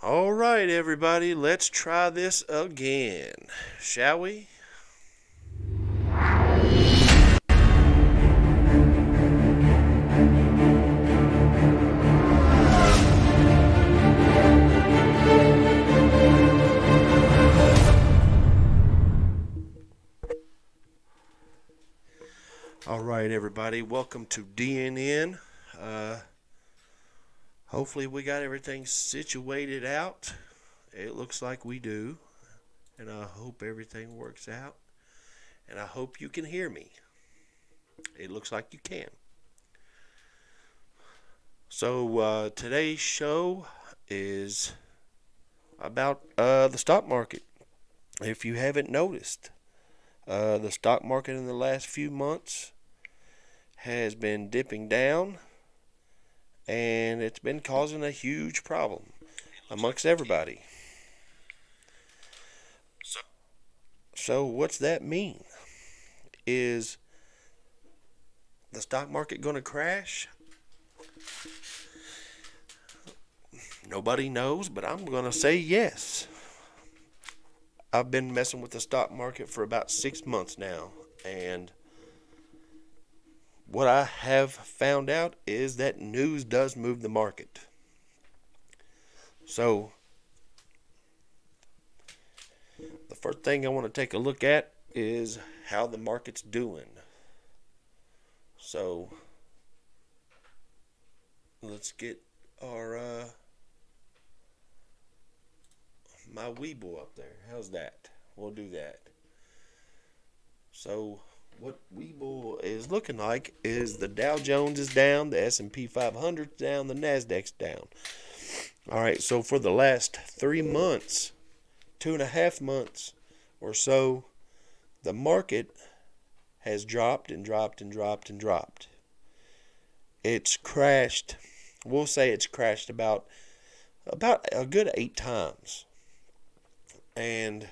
All right, everybody, let's try this again, shall we? All right, everybody, welcome to DNN. Hopefully we got everything situated out. It looks like we do, and I hope everything works out, and I hope you can hear me. It looks like you can. So today's show is about the stock market. If you haven't noticed, the stock market in the last few months has been dipping down, and it's been causing a huge problem amongst everybody. So what's that mean? Is the stock market going to crash? Nobody knows, but I'm going to say yes. I've been messing with the stock market for about 6 months now, and what I have found out is that news does move the market. So the first thing I want to take a look at is how the market's doing. So let's get our my Weeble up there. How's that? We'll do that. So what Weeble is looking like is the Dow Jones is down, the S&P 500 is down, the Nasdaq's down. All right, so for the last 3 months, 2.5 months or so, the market has dropped and dropped and dropped and dropped. It's crashed. We'll say it's crashed about a good 8 times. And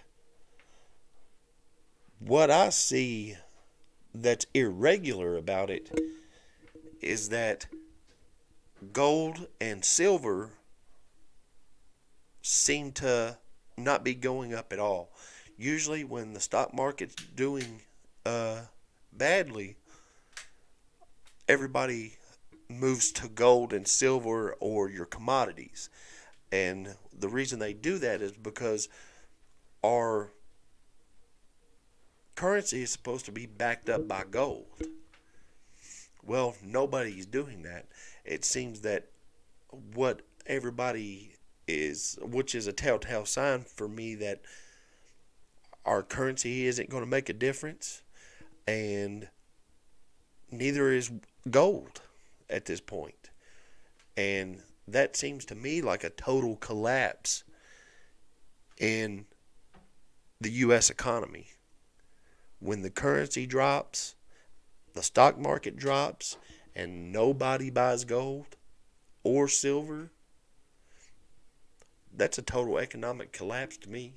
what I see that's irregular about it is that gold and silver seem to not be going up at all. Usually when the stock market's doing badly, everybody moves to gold and silver or your commodities. And the reason they do that is because our currency is supposed to be backed up by gold. Well, nobody's doing that. It seems that what everybody is, which is a telltale sign for me that our currency isn't going to make a difference, and neither is gold at this point. And that seems to me like a total collapse in the U.S. economy. When the currency drops, the stock market drops, and nobody buys gold or silver, that's a total economic collapse to me.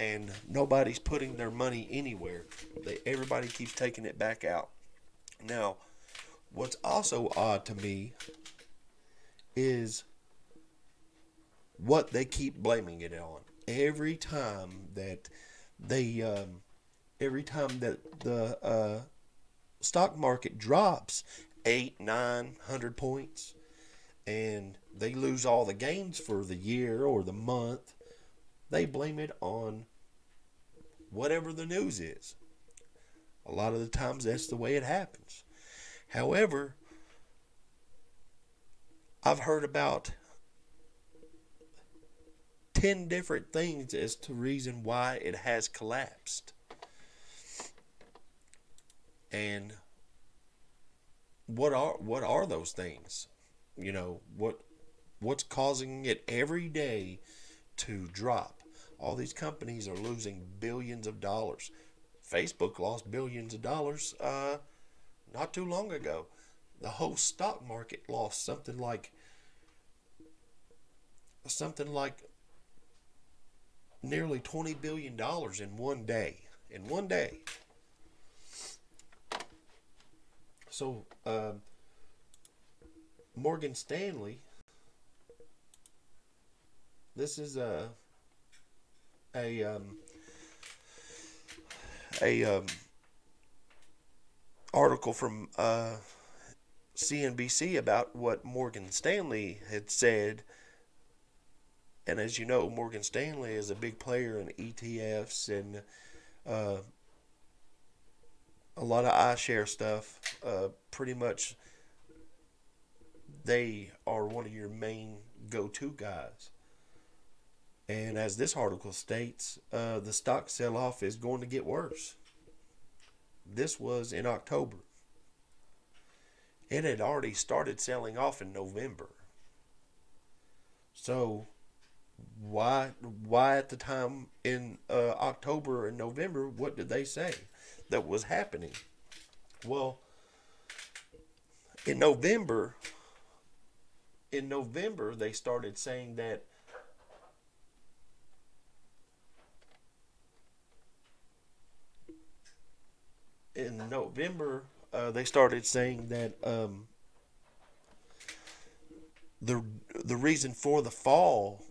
And nobody's putting their money anywhere. Everybody keeps taking it back out. Now, what's also odd to me is what they keep blaming it on. Every time that the stock market drops 800-900 points, and they lose all the gains for the year or the month, they blame it on whatever the news is. A lot of the times that's the way it happens. However, I've heard about 10 different things as to reason why it has collapsed. And what are those things? You know, what's causing it every day to drop? All these companies are losing billions of dollars. Facebook lost billions of dollars not too long ago. The whole stock market lost something like nearly $20 billion in one day. In one day. So, Morgan Stanley This is a um, a article from CNBC about what Morgan Stanley had said. And as you know, Morgan Stanley is a big player in ETFs and uh, a lot of iShare stuff. Pretty much, they are one of your main go-to guys. And as this article states, the stock sell-off is going to get worse. This was in October. It had already started selling off in November. So why at the time in October and November, what did they say that was happening? Well, in November, they started saying that they started saying that the reason for the fall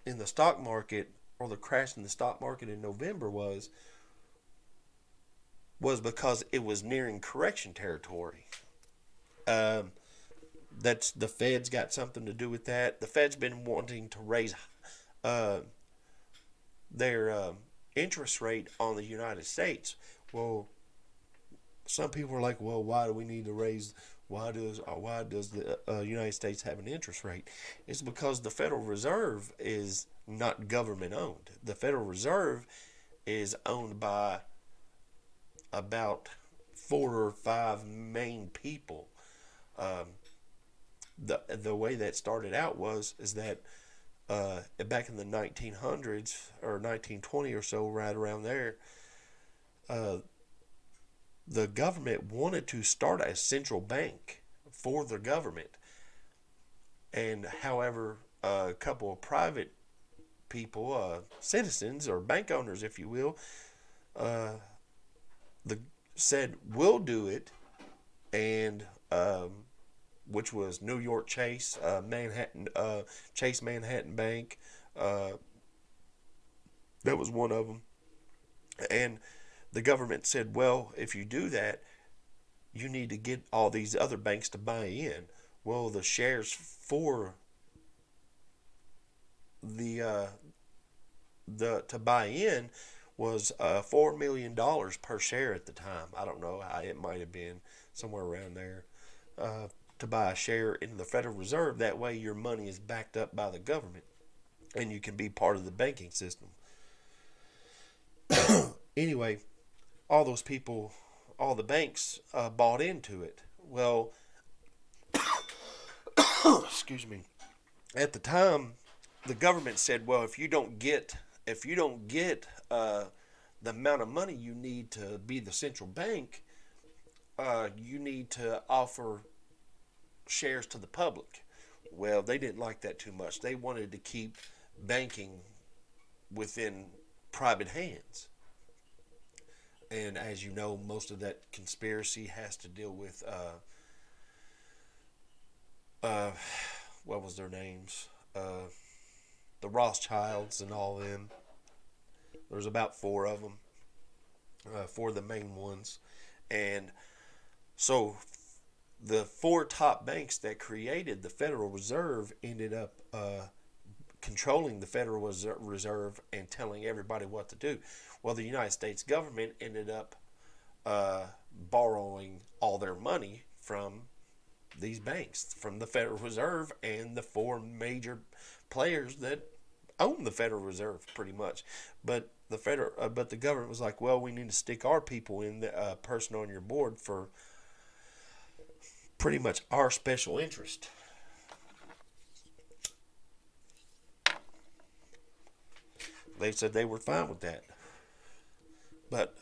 in the stock market, or the crash in the stock market in November, was because it was nearing correction territory. Um, that's the Fed's got something to do with that. The Fed's been wanting to raise uh, their interest rate on the United States. Well, some people are like, well, why do we need to raise? Why does the United States have an interest rate? It's because the Federal Reserve is not government owned. The Federal Reserve is owned by about 4 or 5 main people. Um, the way that started out is that back in the 1900s or 1920 or so, right around there, uh, the government wanted to start a central bank for the government. And however, a couple of private people, citizens or bank owners, if you will, uh, the said we'll do it, and which was New York Chase, Chase Manhattan Bank. Uh, that was one of them, and the government said, well, if you do that, you need to get all these other banks to buy in. Well, the shares for the to buy in was $4 million per share at the time. I don't know, it might have been somewhere around there, to buy a share in the Federal Reserve. That way your money is backed up by the government and you can be part of the banking system. Anyway, all those people, all the banks bought into it. Well, excuse me. At the time, the government said, well, if you don't get the amount of money you need to be the central bank, you need to offer shares to the public. Well, they didn't like that too much. They wanted to keep banking within private hands. And as you know, most of that conspiracy has to deal with what was their names? The Rothschilds and all them. There's about 4 of them, 4 of the main ones. And so the 4 top banks that created the Federal Reserve ended up controlling the Federal Reserve and telling everybody what to do. Well, the United States government ended up borrowing all their money from these banks, from the Federal Reserve and the 4 major players that own the Federal Reserve, pretty much. But the government was like, well, we need to stick our people in, the person on your board for pretty much our special interest. They said they were fine with that. But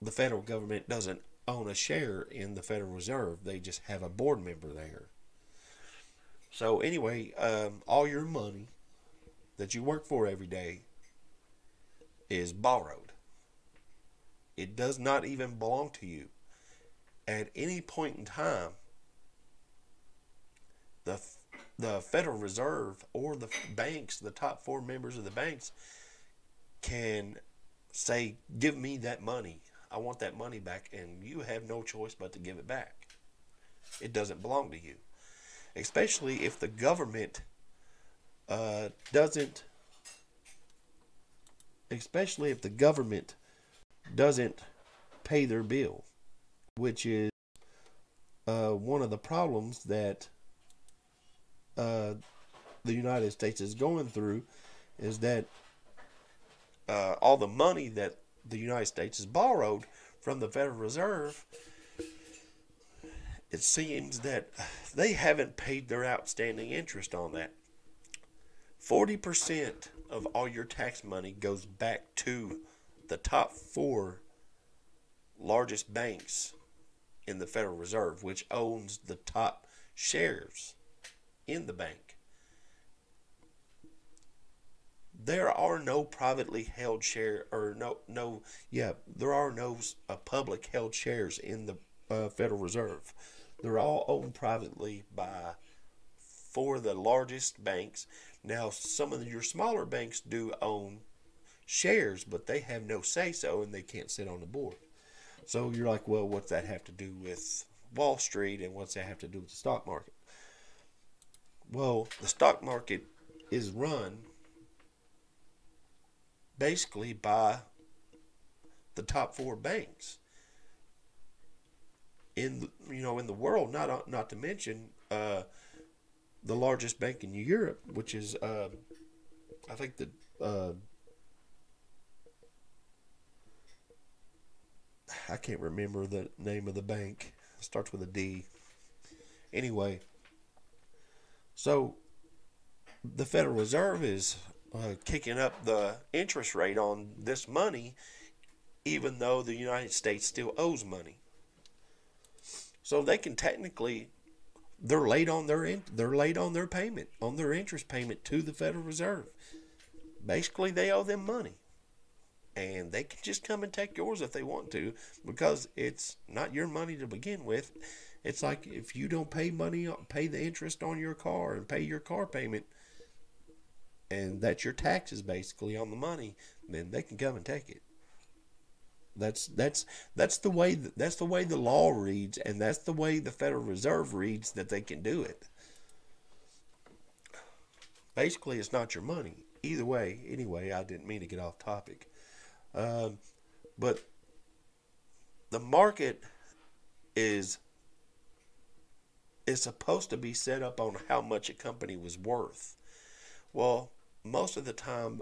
the federal government doesn't own a share in the Federal Reserve. They just have a board member there. So anyway, all your money that you work for every day is borrowed. It does not even belong to you. At any point in time, the the Federal Reserve or the banks, the top four members of the banks, can say, give me that money. I want that money back, and you have no choice but to give it back. It doesn't belong to you. Especially if the government doesn't, especially if the government doesn't pay their bill, which is one of the problems that the United States is going through, is that all the money that the United States has borrowed from the Federal Reserve, it seems that they haven't paid their outstanding interest on that. 40% of all your tax money goes back to the top four largest banks in the Federal Reserve, which owns the top shares in the bank. There are no privately held there are no public held shares in the Federal Reserve. They're all owned privately by four of the largest banks. Now, some of your smaller banks do own shares, but they have no say-so, and they can't sit on the board. So you're like, well, what's that have to do with Wall Street, and what's that have to do with the stock market? Well, the stock market is run basically by the top four banks in the world. Not to mention the largest bank in Europe, which is I think I can't remember the name of the bank. It starts with a D. Anyway, so the Federal Reserve is kicking up the interest rate on this money, even though the United States still owes money. So they can technically, they're late on their payment, on their interest payment to the Federal Reserve. Basically, they owe them money, and they can just come and take yours if they want to, because it's not your money to begin with. It's like if you don't pay the interest on your car and pay your car payment, and that's your taxes basically on the money, then they can come and take it. That's the way the law reads, and that's the way the Federal Reserve reads, that they can do it. Basically, it's not your money. Either way, anyway, I didn't mean to get off topic. But the market is supposed to be set up on how much a company was worth. Well, most of the time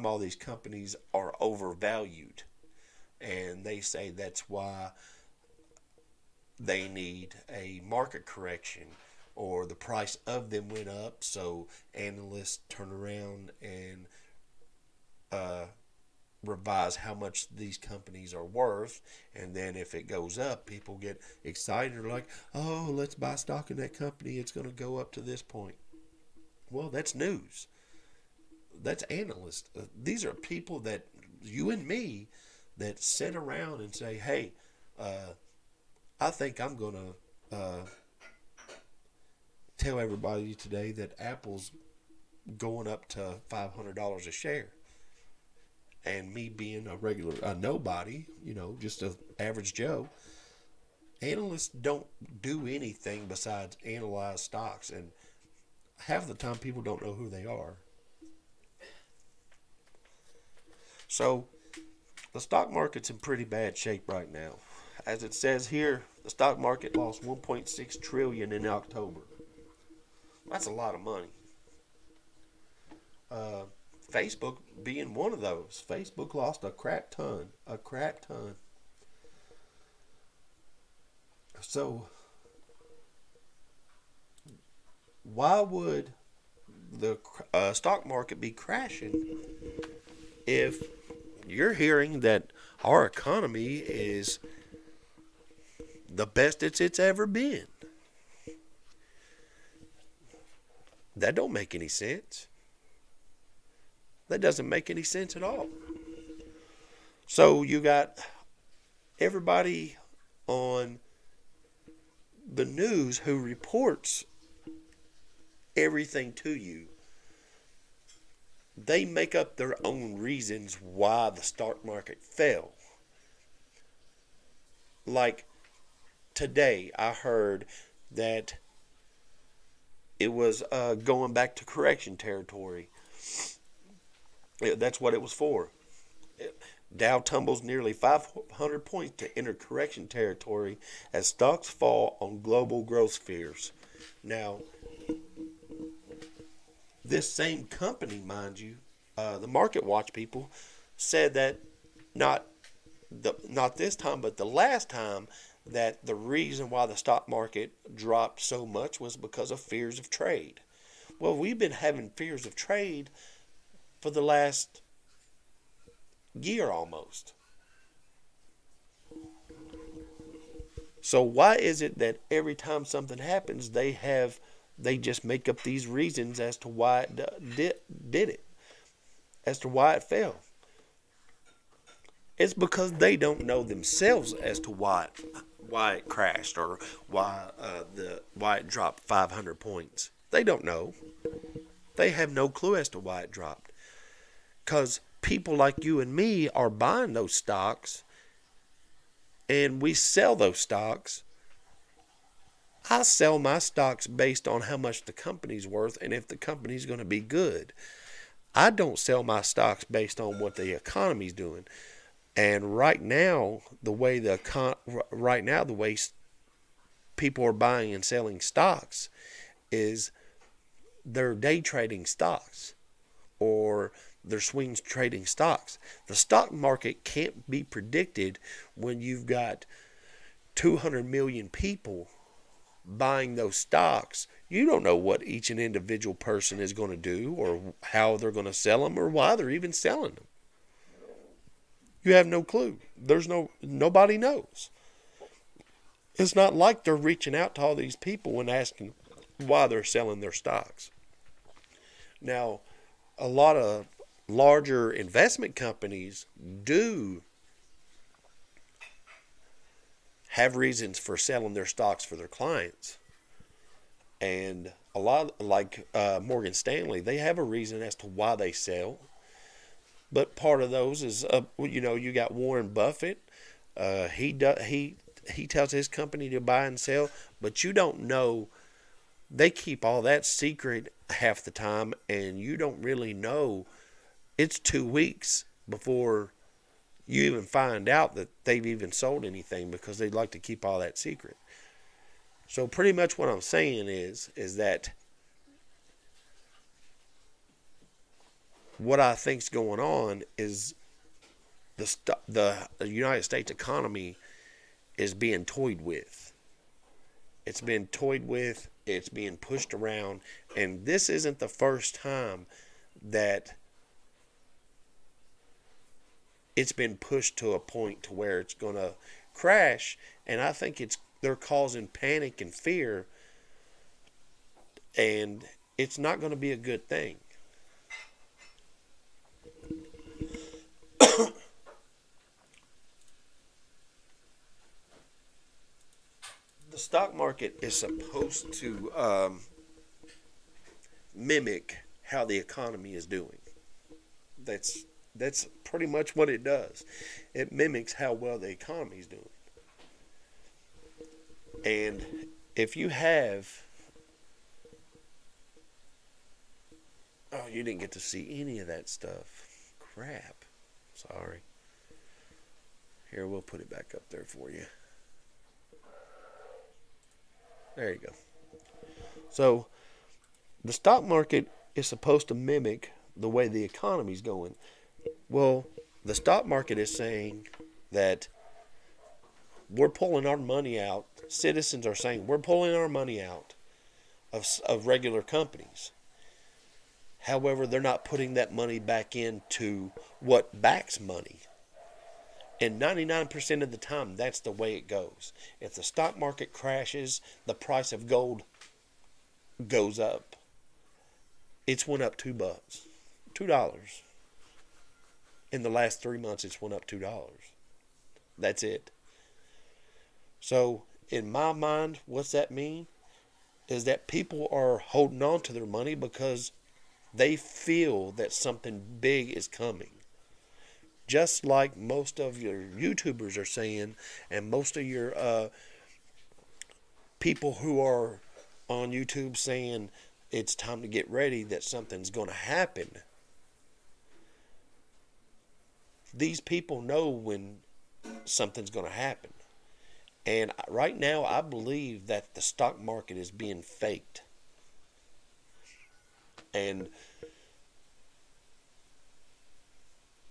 all these companies are overvalued, and they say that's why they need a market correction, or the price of them went up, so analysts turn around and revise how much these companies are worth, and then if it goes up, people get excited, or like, oh, let's buy stock in that company, it's going to go up to this point. Well, that's news. That's analysts. These are people that, you and me, that sit around and say, hey, I think I'm going to tell everybody today that Apple's going up to $500 a share. And me being a nobody, just an average Joe, analysts don't do anything besides analyze stocks. And half the time people don't know who they are. So the stock market's in pretty bad shape right now. As it says here, the stock market lost $1.6 trillion in October. That's a lot of money. Facebook being one of those. Facebook lost a crap ton. So why would the stock market be crashing if you're hearing that our economy is the best it's ever been? That don't make any sense. That doesn't make any sense at all. So you got everybody on the news, who reports everything to you, they make up their own reasons why the stock market fell. Like today, I heard that it was going back to correction territory. That's what it was for. Dow tumbles nearly 500 points to enter correction territory as stocks fall on global growth fears. Now, this same company, mind you, the Market Watch people said that not this time, but the last time, that the reason why the stock market dropped so much was because of fears of trade. Well, we've been having fears of trade for the last year almost. So why is it that every time something happens, they just make up these reasons as to why it did it, as to why it fell? It's because they don't know themselves as to why it crashed, or why it dropped 500 points. They don't know. They have no clue as to why it dropped. Because people like you and me are buying those stocks, and we sell those stocks. I sell my stocks based on how much the company's worth and if the company's going to be good. I don't sell my stocks based on what the economy's doing. And right now, the way people are buying and selling stocks is they're day trading stocks, or they're swing trading stocks. The stock market can't be predicted when you've got 200 million people buying those stocks. You don't know what each and individual person is going to do, or how they're going to sell them, or why they're even selling them. You have no clue. Nobody knows. It's not like they're reaching out to all these people and asking why they're selling their stocks. Now, a lot of larger investment companies do have reasons for selling their stocks for their clients. And a lot, like Morgan Stanley, they have a reason as to why they sell. But part of those is, you got Warren Buffett. He tells his company to buy and sell, but you don't know. They keep all that secret half the time, and you don't really know. It's 2 weeks before you even find out that they've even sold anything, because they'd like to keep all that secret. So pretty much what I'm saying is that what I think's going on is the United States economy is being toyed with. It's been toyed with. It's being pushed around, and this isn't the first time that it's been pushed to a point to where it's going to crash. And I think they're causing panic and fear, and it's not going to be a good thing. The stock market is supposed to mimic how the economy is doing. That's pretty much what it does. It mimics how well the economy is doing. And if you have... Oh, you didn't get to see any of that stuff. Crap. Sorry. Here, we'll put it back up there for you. There you go. So, the stock market is supposed to mimic the way the economy's going. Well, the stock market is saying that we're pulling our money out. Citizens are saying we're pulling our money out of regular companies. However, they're not putting that money back into what backs money. And 99% of the time, that's the way it goes. If the stock market crashes, the price of gold goes up. It's went up $2. In the last 3 months, it's went up $2. That's it. So In my mind, what's that mean? Is that people are holding on to their money because they feel that something big is coming. Just like most of your YouTubers are saying, and most of your people who are on YouTube saying it's time to get ready, that something's going to happen. These people know when something's going to happen. And right now, I believe that the stock market is being faked. And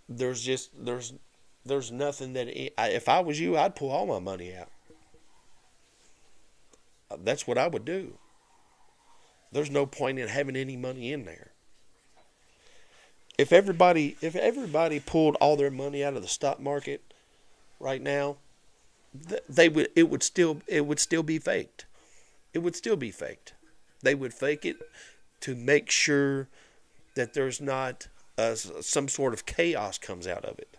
there's nothing that if I was you, I'd pull all my money out. That's what I would do. There's no point in having any money in there. If everybody pulled all their money out of the stock market right now, it would still be faked. It would still be faked. They would fake it to make sure that there's not some sort of chaos comes out of it.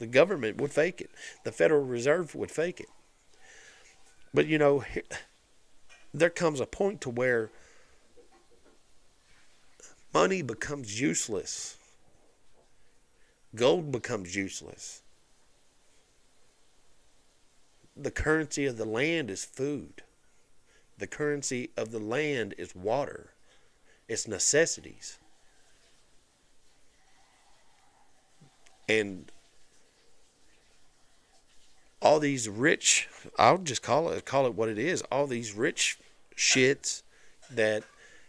The government would fake it. The Federal Reserve would fake it. But there comes a point to where money becomes useless. Gold becomes useless. The currency of the land is food. The currency of the land is water. It's necessities. And all these rich, I'll just call it what it is, all these rich shits that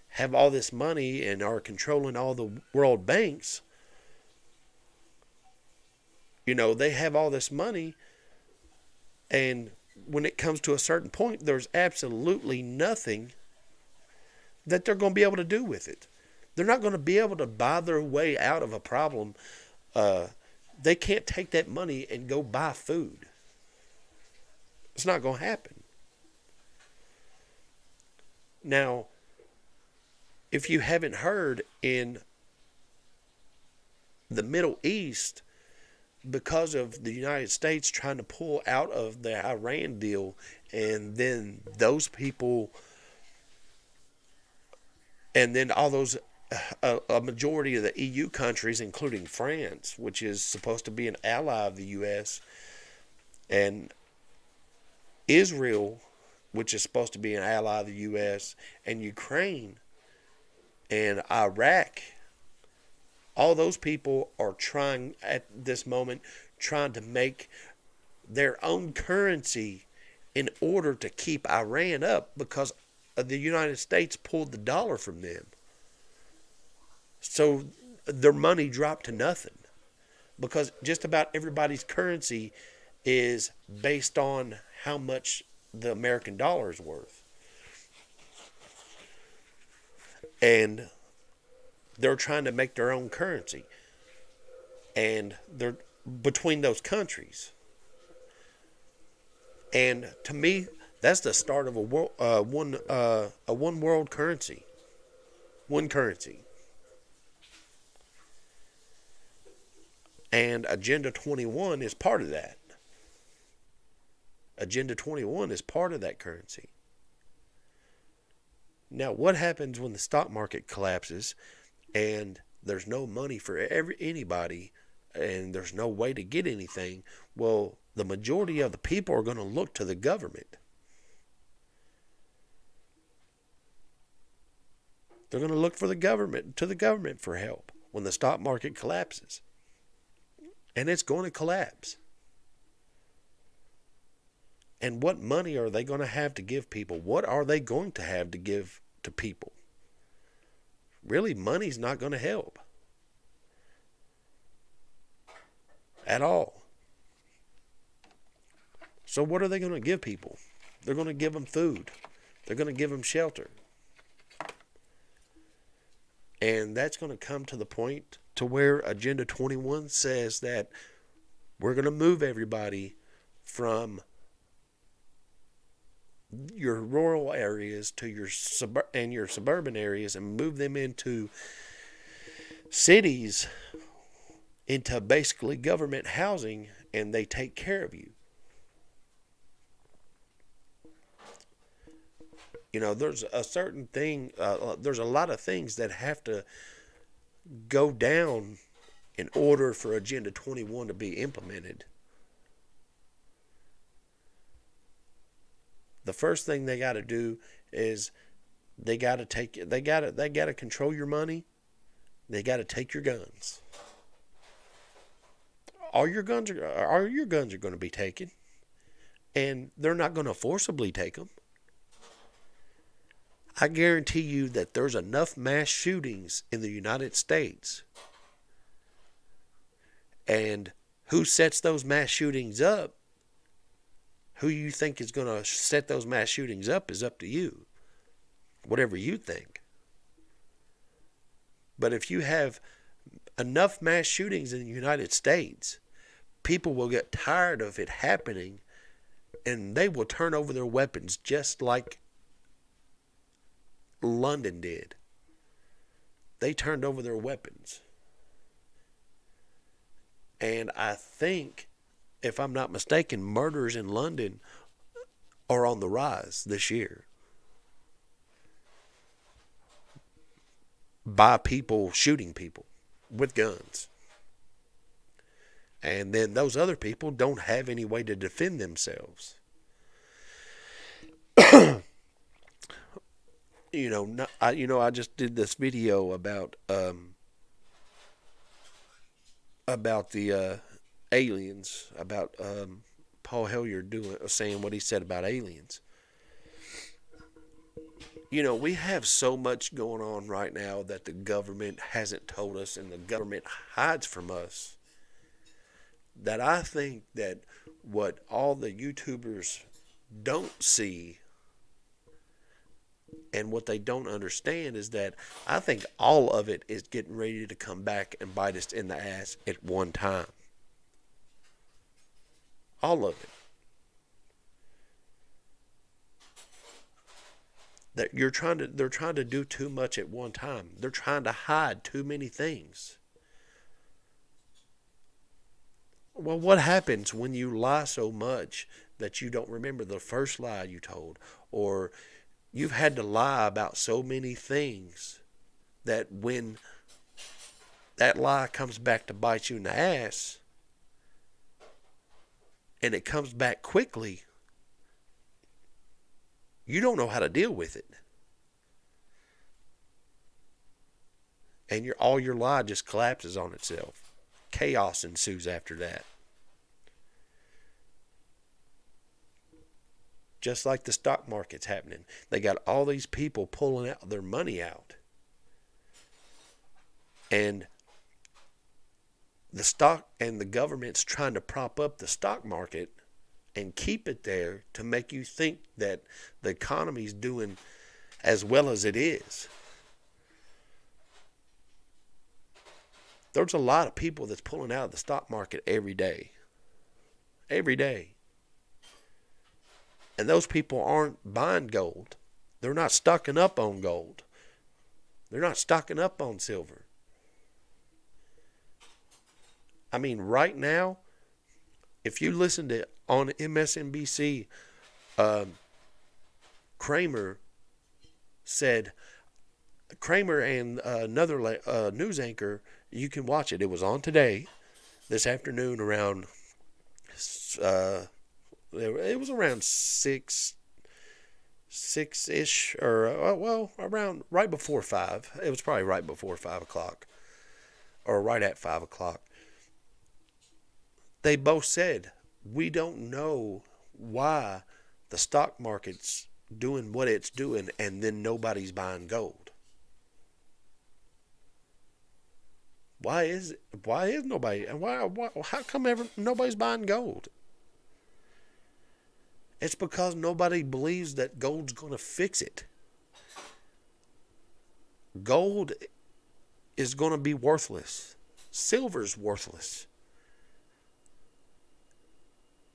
have all this money and are controlling all the world banks, they have all this money, and when it comes to a certain point, there's absolutely nothing that they're going to be able to do with it. They're not going to be able to buy their way out of a problem. They can't take that money and go buy food. It's not going to happen. Now, if you haven't heard, in the Middle East, because of the United States trying to pull out of the Iran deal, and then those people, and then all those, a majority of the EU countries, including France, which is supposed to be an ally of the U.S., and Israel, which is supposed to be an ally of the U.S., and Ukraine, and Iraq, all those people are trying at this moment, trying to make their own currency in order to keep Iran up, because the United States pulled the dollar from them. So their money dropped to nothing, because just about everybody's currency is based on how much the American dollar is worth. And they're trying to make their own currency, and they're between those countries. And to me, that's the start of a one world currency, one currency. And Agenda 21 is part of that. Agenda 21 is part of that currency. Now, what happens when the stock market collapses and there's no money for anybody, and there's no way to get anything? Well, the majority of the people are going to look to the government. They're going to look to the government for help when the stock market collapses. And it's going to collapse. And what money are they going to have to give people? What are they going to have to give to people? Really, money's not going to help at all. So what are they going to give people? They're going to give them food. They're going to give them shelter. And that's going to come to the point to where Agenda 21 says that we're going to move everybody from your rural areas to your suburban areas, and move them into cities, into basically government housing, and they take care of you. There's a certain thing, there's a lot of things that have to go down in order for Agenda 21 to be implemented. The first thing they got to do is they got to control your money. They got to take your guns. All your guns are going to be taken, and they're not going to forcibly take them. I guarantee you that there's enough mass shootings in the United States, and who sets those mass shootings up, who you think is going to set those mass shootings up is up to you. Whatever you think. But if you have enough mass shootings in the United States, people will get tired of it happening, and they will turn over their weapons just like London did. They turned over their weapons. And I think, if I'm not mistaken, murders in London are on the rise this year. By people shooting people with guns. And then those other people don't have any way to defend themselves. I just did this video about the aliens, about Paul Hellyer saying what he said about aliens. We have so much going on right now that the government hasn't told us, and the government hides from us, that I think that what all the YouTubers don't see and what they don't understand is that I think all of it is getting ready to come back and bite us in the ass at one time. All of it. That they're trying to do too much at one time. They're trying to hide too many things. Well, what happens when you lie so much that you don't remember the first lie you told? Or you've had to lie about so many things that when that lie comes back to bite you in the ass, and it comes back quickly, you don't know how to deal with it. And all your lie just collapses on itself. Chaos ensues after that. Just like the stock market's happening. They got all these people pulling out their money out. And the stock and the government's trying to prop up the stock market and keep it there to make you think that the economy's doing as well as it is. There's a lot of people that's pulling out of the stock market every day. Every day. And those people aren't buying gold. They're not stocking up on gold. They're not stocking up on silver. I mean, right now, if you listen to on MSNBC, Kramer and another news anchor, you can watch it. It was on today, this afternoon around, it was around 6-ish, or, around right before 5. It was probably right before 5 o'clock, or right at 5 o'clock. They both said, we don't know why the stock market's doing what it's doing and then nobody's buying gold. Why is nobody? How come nobody's buying gold? It's because nobody believes that gold's going to fix it. Gold is going to be worthless. Silver's worthless.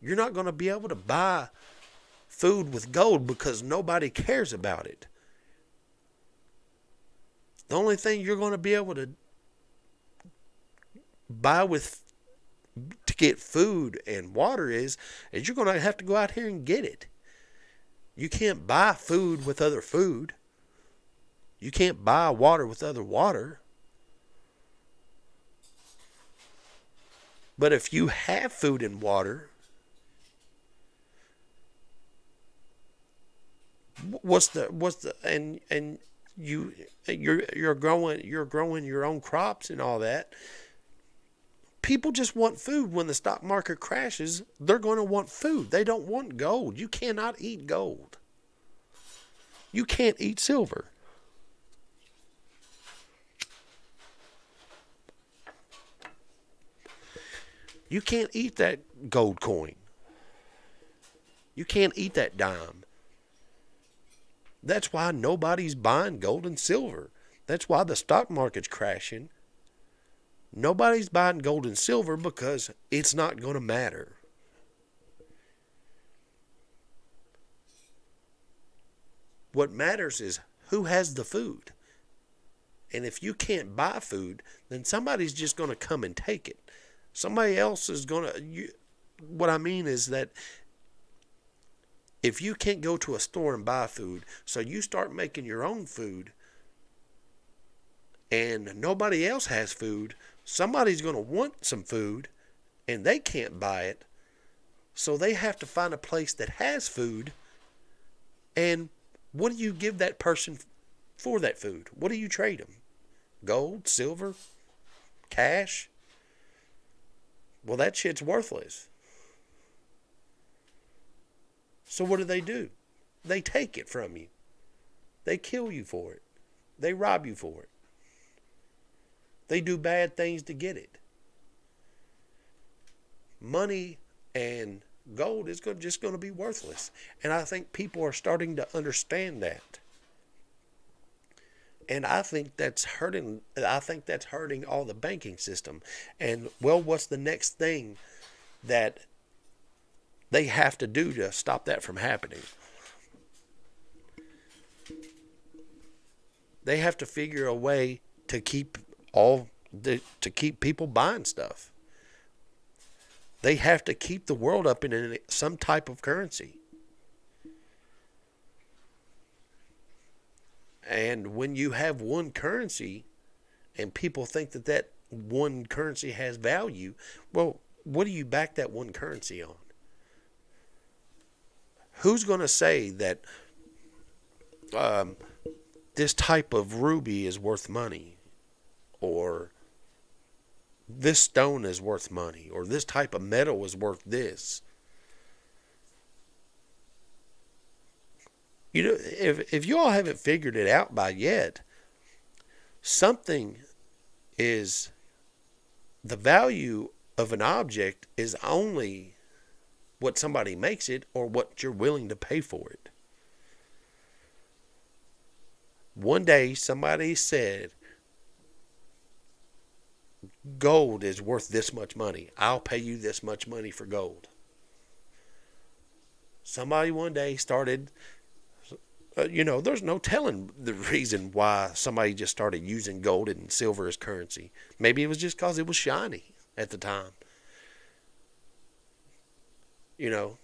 You're not going to be able to buy food with gold because nobody cares about it. The only thing you're going to be able to buy to get food and water is you're going to have to go out here and get it. You can't buy food with other food. You can't buy water with other water. But if you have food and water, and you're growing your own crops and all that. People just want food. When the stock market crashes, they're going to want food. They don't want gold. You cannot eat gold. You can't eat silver. You can't eat that gold coin. You can't eat that dime. That's why nobody's buying gold and silver. That's why the stock market's crashing. Nobody's buying gold and silver because it's not going to matter. What matters is who has the food. And if you can't buy food, then somebody's just going to come and take it. Somebody else is going to... What I mean is that if you can't go to a store and buy food, so you start making your own food, and nobody else has food, somebody's going to want some food, and they can't buy it, so they have to find a place that has food. And what do you give that person for that food? What do you trade them? Gold, silver, cash? Well, that shit's worthless. So what do? They take it from you. They kill you for it. They rob you for it. They do bad things to get it. Money and gold is just going to be worthless. And I think people are starting to understand that. And I think that's hurting all the banking system. And well, what's the next thing that they have to do to stop that from happening? They have to figure a way to keep people buying stuff. They have to keep the world up in some type of currency. And when you have one currency and people think that one currency has value, well, what do you back that one currency on? Who's going to say that this type of ruby is worth money, or this stone is worth money, or this type of metal is worth this? You know, if you all haven't figured it out by yet, something is, the value of an object is only what somebody makes it or what you're willing to pay for it. One day somebody said, gold is worth this much money. I'll pay you this much money for gold. Somebody one day started... there's no telling the reason why somebody just started using gold and silver as currency. Maybe it was just because it was shiny at the time. The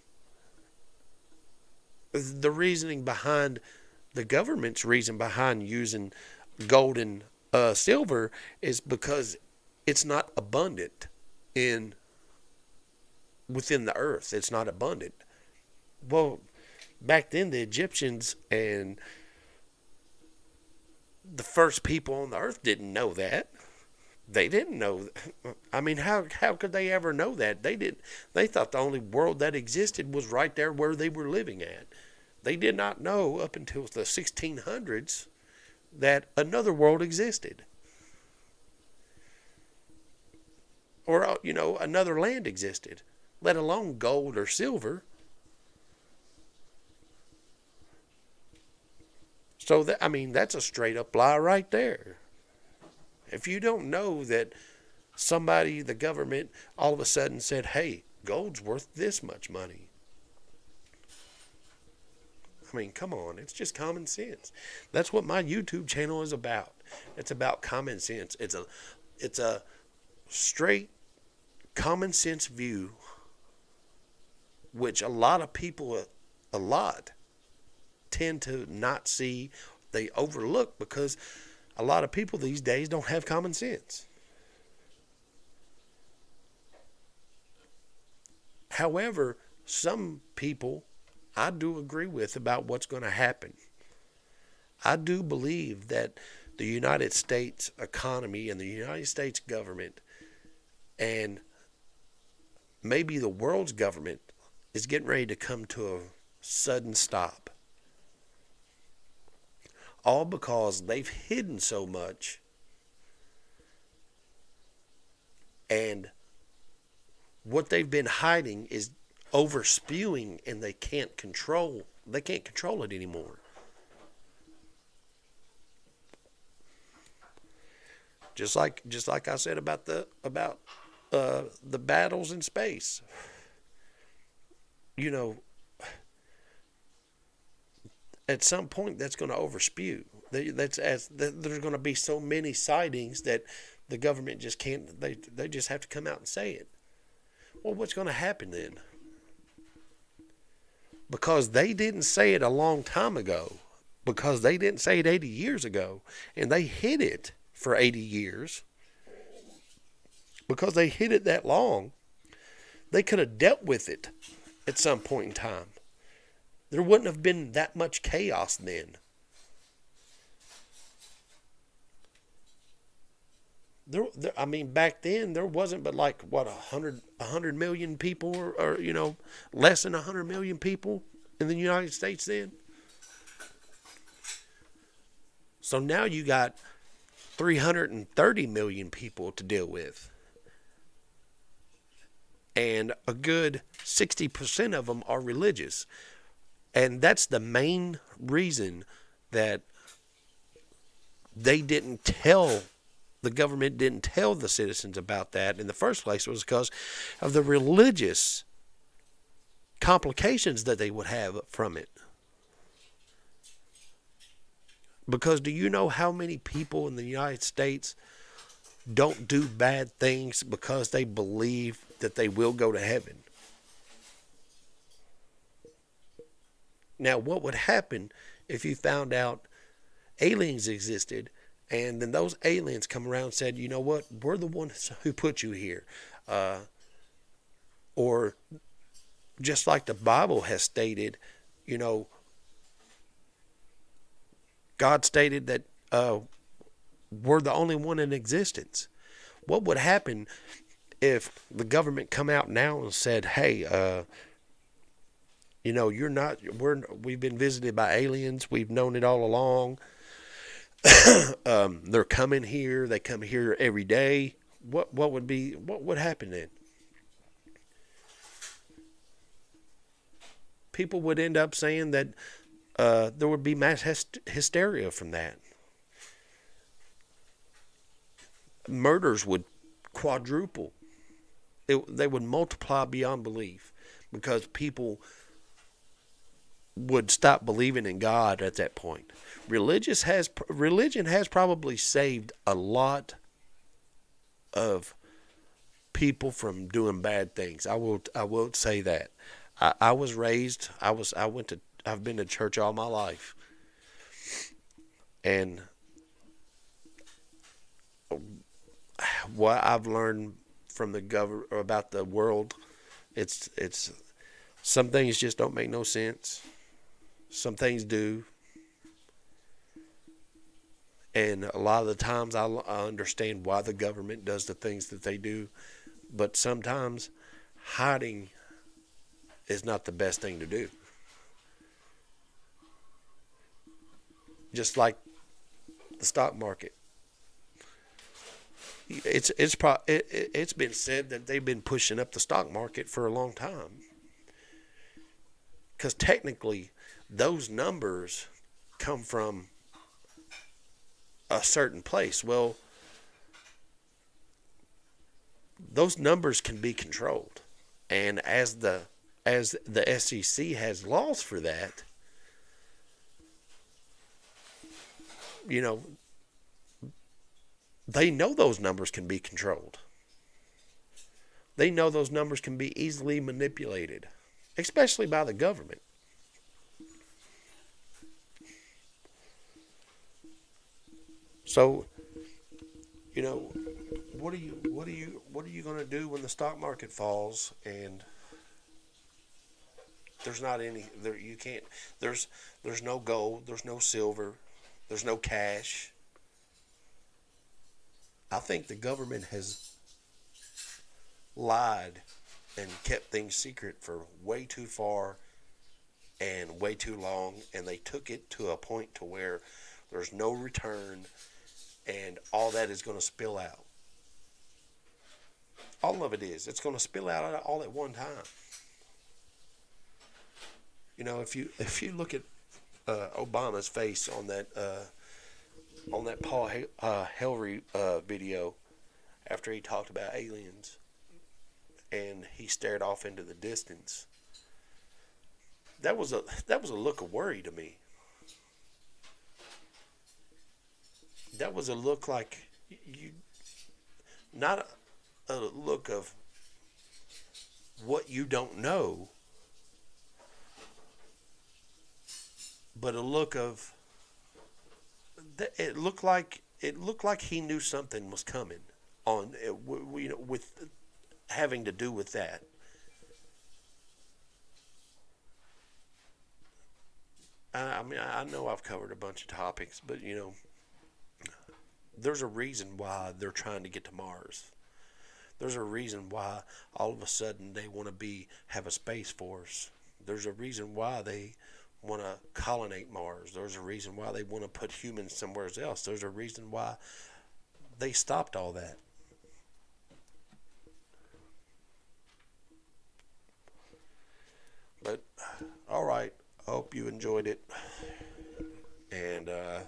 reasoning behind, the government's reason behind using gold and silver is because it's not abundant within the earth. It's not abundant. Well, back then, the Egyptians and the first people on the earth didn't know that. They didn't know. I mean, how could they ever know that? They didn't. They thought the only world that existed was right there where they were living at. They did not know up until the 1600s that another world existed. Or, another land existed, let alone gold or silver. So, that's a straight up lie right there. If you don't know that somebody, the government, all of a sudden said, hey, gold's worth this much money. Come on, it's just common sense. That's what my YouTube channel is about. It's about common sense. It's a straight common sense view, which a lot of people, tend to not see, they overlook, because a lot of people these days don't have common sense. However, some people I do agree with about what's going to happen. I do believe that the United States economy and the United States government and maybe the world's government is getting ready to come to a sudden stop. All because they've hidden so much, and what they've been hiding is overspewing, and they can't control it anymore. Just like I said about the battles in space. You know, at some point that's going to overspew. There's going to be so many sightings that the government just can't. They just have to come out and say it. Well, what's going to happen then? Because they didn't say it a long time ago, because they didn't say it 80 years ago, and they hid it for 80 years. Because they hid it that long, they could have dealt with it at some point in time. There wouldn't have been that much chaos then. I mean, back then there wasn't but like what 100 million people, or less than 100 million people in the United States then. So now you got 330 million people to deal with, and a good 60% of them are religious. And that's the main reason that the government didn't tell the citizens about that in the first place, was because of the religious complications that they would have from it. Because do you know how many people in the United States don't do bad things because they believe that they will go to heaven? Now, what would happen if you found out aliens existed, and then those aliens come around and said, you know what, we're the ones who put you here? Or just like the Bible has stated, God stated that we're the only one in existence. What would happen if the government come out now and said, hey, we've been visited by aliens. We've known it all along. They're coming here. They come here every day. What would happen then? People would end up saying that there would be mass hysteria from that. Murders would quadruple. They would multiply beyond belief, because people would stop believing in God at that point. Religion has probably saved a lot of people from doing bad things. I will say that. I've been to church all my life, and what I've learned from the government about the world, it's some things just don't make no sense. Some things do. And a lot of the times I understand why the government does the things that they do. But sometimes hiding is not the best thing to do. Just like the stock market. It's been said that they've been pushing up the stock market for a long time. Because technically, those numbers come from a certain place. Well, those numbers can be controlled, and as the SEC has laws for that, they know those numbers can be controlled. They know those numbers can be easily manipulated, especially by the government. So, you know, what are you going to do when the stock market falls and there's not any there you can't there's no gold, there's no silver, there's no cash. I think the government has lied and kept things secret for way too far and way too long, and they took it to a point to where there's no return, and all that is going to spill out. All of it is. It's going to spill out all at one time. You know, if you look at Obama's face on that Paul Henry video after he talked about aliens, and he stared off into the distance. That was a look of worry to me. That was a look like you, not a look of what you don't know, but a look of it looked like he knew something was coming on with having to do with that. I mean, I know I've covered a bunch of topics, but there's a reason why they're trying to get to Mars. There's a reason why all of a sudden they want to have a space force. There's a reason why they want to colonate Mars. There's a reason why they want to put humans somewhere else. There's a reason why they stopped all that. But all right, I hope you enjoyed it, and I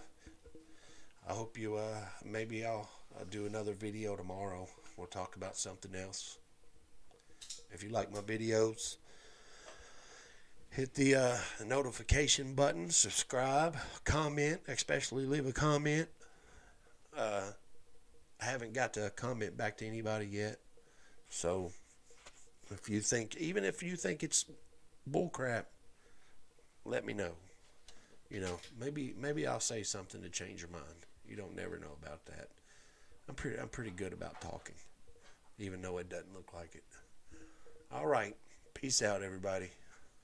hope you maybe I'll do another video tomorrow. We'll talk about something else. If you like my videos, hit the notification button, subscribe, comment, especially leave a comment. I haven't got to comment back to anybody yet, so even if you think it's bullcrap, let me know. Maybe I'll say something to change your mind. You don't never know about that. I'm pretty good about talking, even though it doesn't look like it. All right, peace out, everybody.